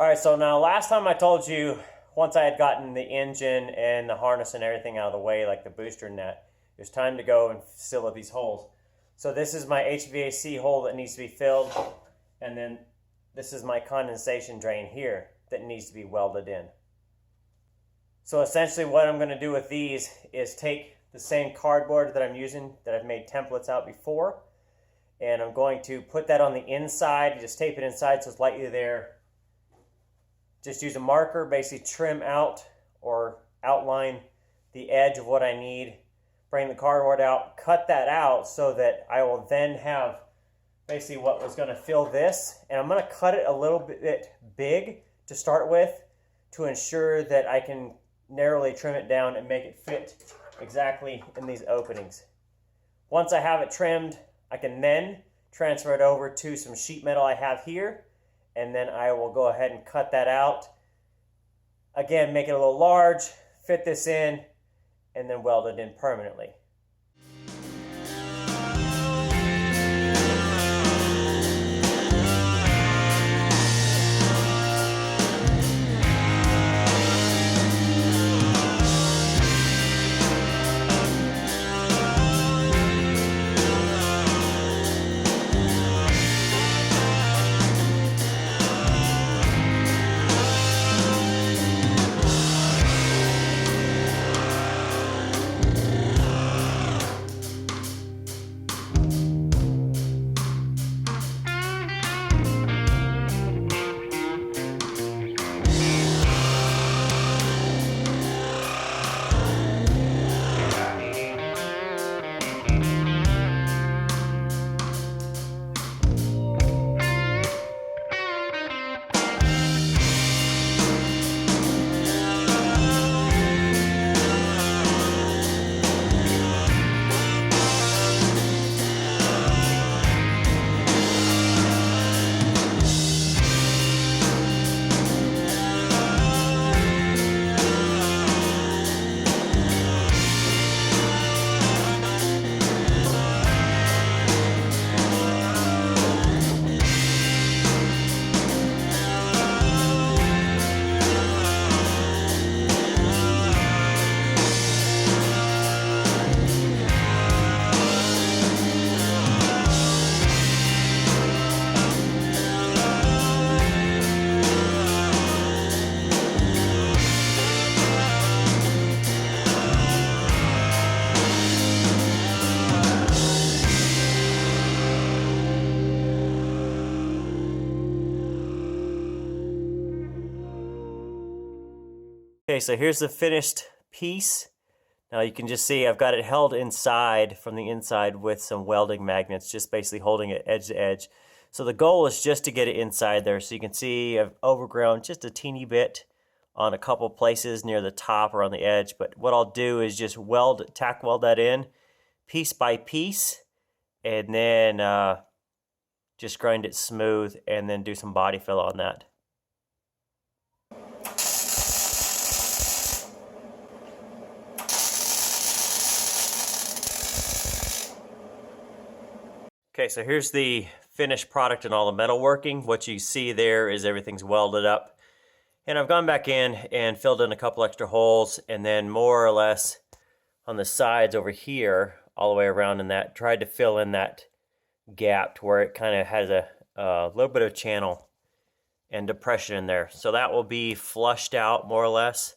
Alright, so now last time I told you, once I had gotten the engine and the harness and everything out of the way, like the booster net, it was time to go and seal up these holes. So this is my HVAC hole that needs to be filled, and then this is my condensation drain here that needs to be welded in. So essentially what I'm going to do with these is take the same cardboard that I'm using, that I've made templates out before, and I'm going to put that on the inside, just tape it inside so it's lightly there. Just use a marker, basically trim out or outline the edge of what I need, bring the cardboard out, cut that out so that I will then have basically what was going to fill this. And I'm going to cut it a little bit big to start with to ensure that I can narrowly trim it down and make it fit exactly in these openings. Once I have it trimmed, I can then transfer it over to some sheet metal I have here, and then I will go ahead and cut that out. Again, make it a little large, fit this in, and then weld it in permanently. Okay, so here's the finished piece. Now you can just see I've got it held inside from the inside with some welding magnets, just basically holding it edge to edge. So the goal is just to get it inside there. So you can see I've overgrown just a teeny bit on a couple places near the top or on the edge. But what I'll do is just tack weld that in piece by piece, and then just grind it smooth and then do some body fill on that. Okay, so here's the finished product and all the metalworking. What you see there is everything's welded up. And I've gone back in and filled in a couple extra holes, and then more or less on the sides over here, all the way around in that, tried to fill in that gap to where it kind of has a little bit of channel and depression in there. So that will be flushed out more or less.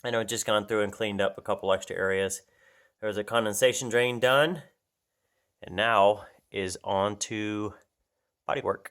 And I've just gone through and cleaned up a couple extra areas. There's a condensation drain done, and now is on to bodywork.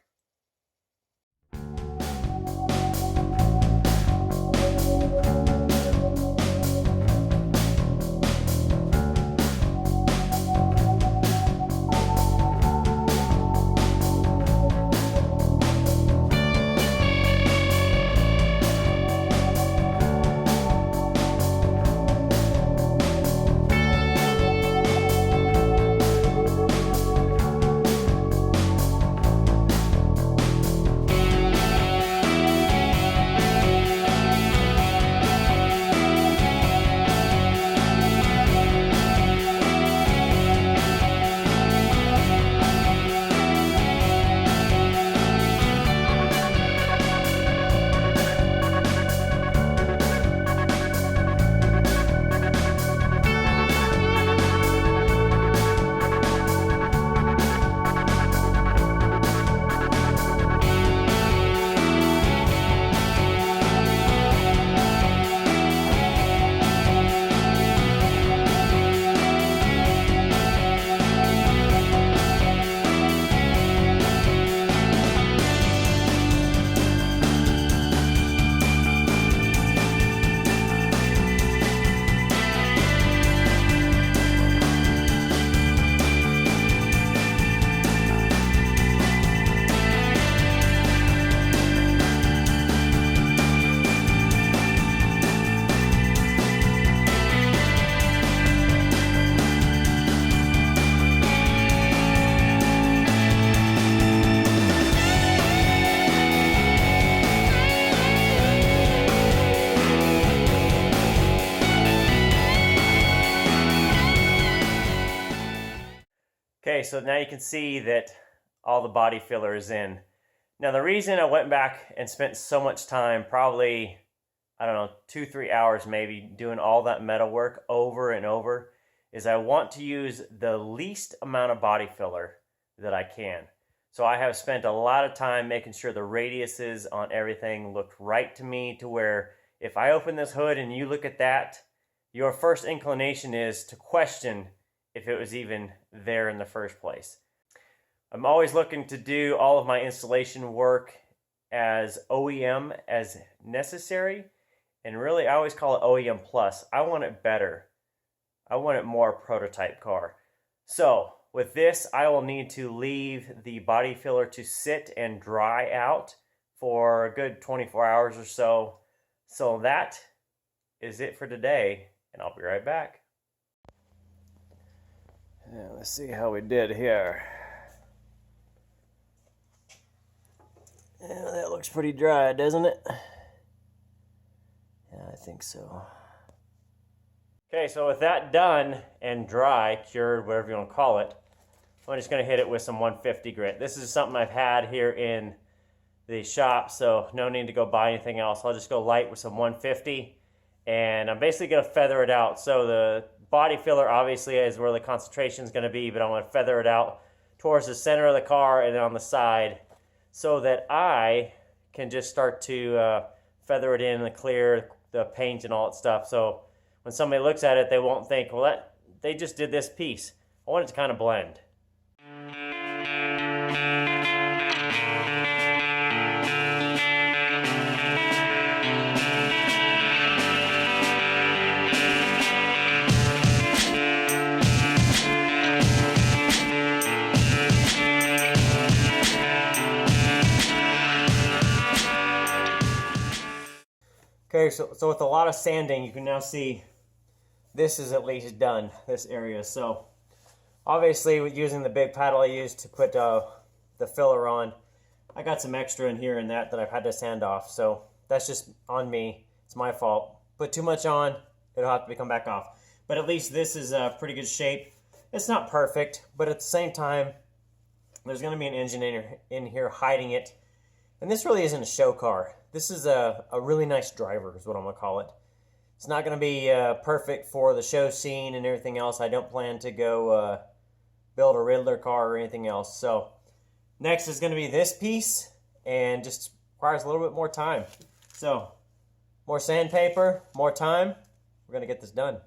Okay, so now you can see that all the body filler is in. Now the reason I went back and spent so much time, probably, I don't know, 2-3 hours maybe, doing all that metal work over and over, is I want to use the least amount of body filler that I can. So I have spent a lot of time making sure the radiuses on everything looked right to me, to where if I open this hood and you look at that, your first inclination is to question if it was even there in the first place. I'm always looking to do all of my installation work as OEM as necessary, and really I always call it OEM plus. I want it better. I want it more prototype car. So with this, I will need to leave the body filler to sit and dry out for a good 24 hours or so. So that is it for today, and I'll be right back. Now, let's see how we did here. Yeah, that looks pretty dry, doesn't it? Yeah, I think so. Okay, so with that done and dry, cured, whatever you want to call it, I'm just going to hit it with some 150 grit. This is something I've had here in the shop, so no need to go buy anything else. I'll just go light with some 150, and I'm basically going to feather it out. So the body filler obviously is where the concentration is going to be, but I'm going to feather it out towards the center of the car and on the side, so that I can just start to feather it in and clear the paint and all that stuff. So when somebody looks at it, they won't think, well, they just did this piece. I want it to kind of blend. Okay, so with a lot of sanding, you can now see this is at least done, this area. So obviously with using the big paddle I used to put the filler on, I got some extra in here and that I've had to sand off. So that's just on me. It's my fault. Put too much on, it'll have to come back off. But at least this is a pretty good shape. It's not perfect, but at the same time, there's going to be an engine in here hiding it. And this really isn't a show car. This is a really nice driver is what I'm going to call it. It's not going to be perfect for the show scene and everything else. I don't plan to go build a Riddler car or anything else. So next is going to be this piece, and just requires a little bit more time. So more sandpaper, more time. We're going to get this done.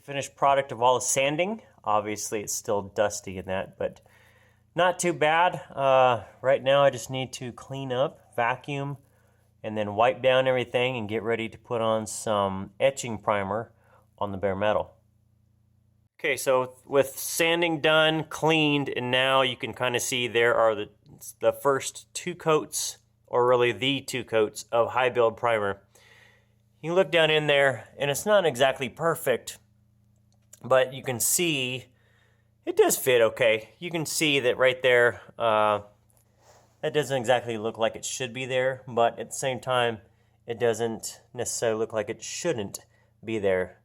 Finished product of all the sanding. Obviously it's still dusty in that, but not too bad. Right now I just need to clean up, vacuum, and then wipe down everything and get ready to put on some etching primer on the bare metal. Okay, so with sanding done, cleaned, and now you can kind of see there are the first 2 coats, or really the 2 coats of high build primer. You can look down in there and it's not exactly perfect, but you can see it does fit okay. You can see that right there, that doesn't exactly look like it should be there, but at the same time, it doesn't necessarily look like it shouldn't be there.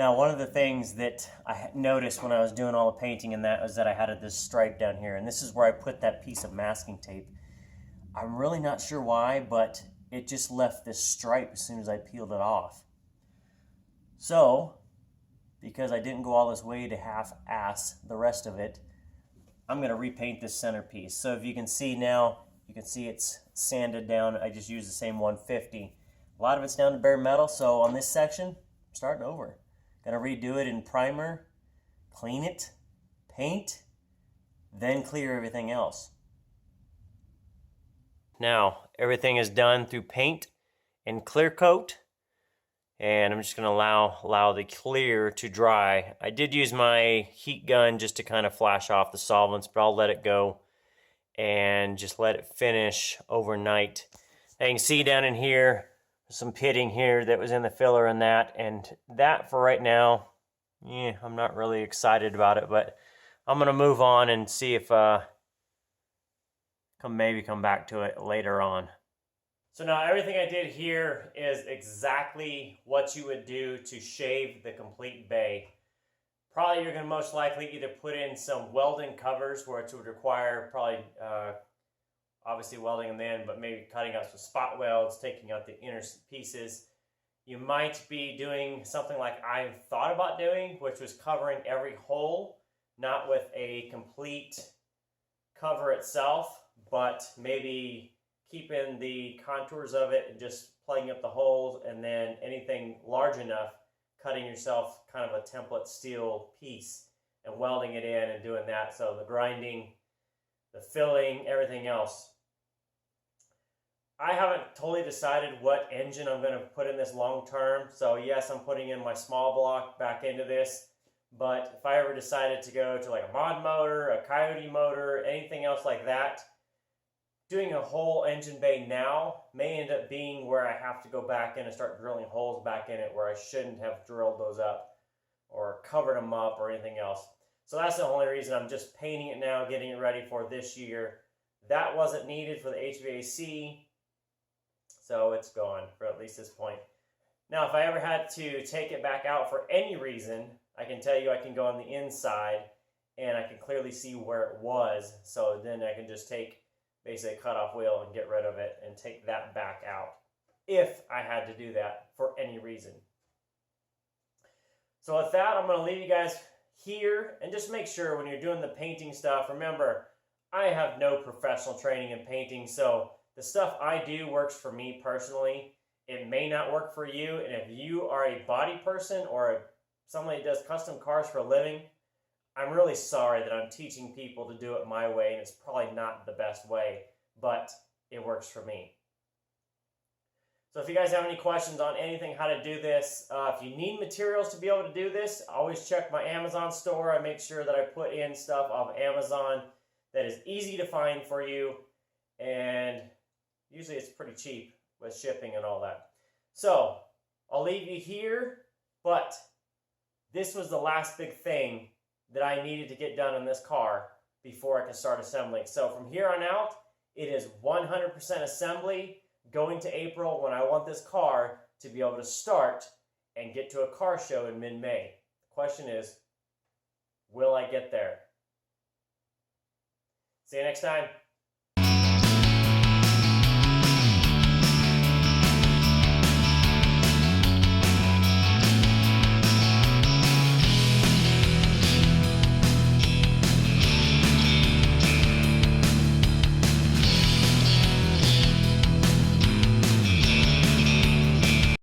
Now, one of the things that I noticed when I was doing all the painting and that was that I had this stripe down here, and this is where I put that piece of masking tape. I'm really not sure why, but it just left this stripe as soon as I peeled it off. So, because I didn't go all this way to half-ass the rest of it, I'm going to repaint this centerpiece. So if you can see now, you can see it's sanded down. I just used the same 150. A lot of it's down to bare metal, so on this section, I'm starting over. Gonna redo it in primer, clean it, paint, then clear everything else. Now, everything is done through paint and clear coat, and I'm just gonna allow the clear to dry. I did use my heat gun just to kind of flash off the solvents, but I'll let it go and just let it finish overnight. Now you can see down in here, some pitting here that was in the filler and that for right now, yeah, I'm not really excited about it, but I'm gonna move on and see if maybe come back to it later on. So now everything I did here is exactly what you would do to shave the complete bay. Probably you're gonna most likely either put in some welding covers where it would require probably obviously welding them in, but maybe cutting out some spot welds, taking out the inner pieces. You might be doing something like I thought about doing, which was covering every hole, not with a complete cover itself, but maybe keeping the contours of it and just plugging up the holes, and then anything large enough, cutting yourself kind of a template steel piece and welding it in and doing that. So the grinding, the filling, everything else. I haven't totally decided what engine I'm going to put in this long term. So yes, I'm putting in my small block back into this. But if I ever decided to go to like a mod motor, a Coyote motor, anything else like that, doing a whole engine bay now may end up being where I have to go back in and start drilling holes back in it where I shouldn't have drilled those up or covered them up or anything else. So that's the only reason I'm just painting it now, getting it ready for this year. That wasn't needed for the HVAC. So it's gone for at least this point. Now, if I ever had to take it back out for any reason, I can tell you I can go on the inside and I can clearly see where it was. So then I can just take basically a cutoff wheel and get rid of it and take that back out if I had to do that for any reason. So with that, I'm going to leave you guys here, and just make sure when you're doing the painting stuff, remember, I have no professional training in painting, so the stuff I do works for me personally. It may not work for you, and if you are a body person or somebody that does custom cars for a living, I'm really sorry that I'm teaching people to do it my way, and it's probably not the best way, but it works for me. So if you guys have any questions on anything, how to do this, if you need materials to be able to do this, always check my Amazon store. I make sure that I put in stuff off Amazon that is easy to find for you, and usually it's pretty cheap with shipping and all that. So I'll leave you here, but this was the last big thing that I needed to get done on this car before I can start assembling. So from here on out, it is 100% assembly going to April when I want this car to be able to start and get to a car show in mid-May. The question is, will I get there? See you next time.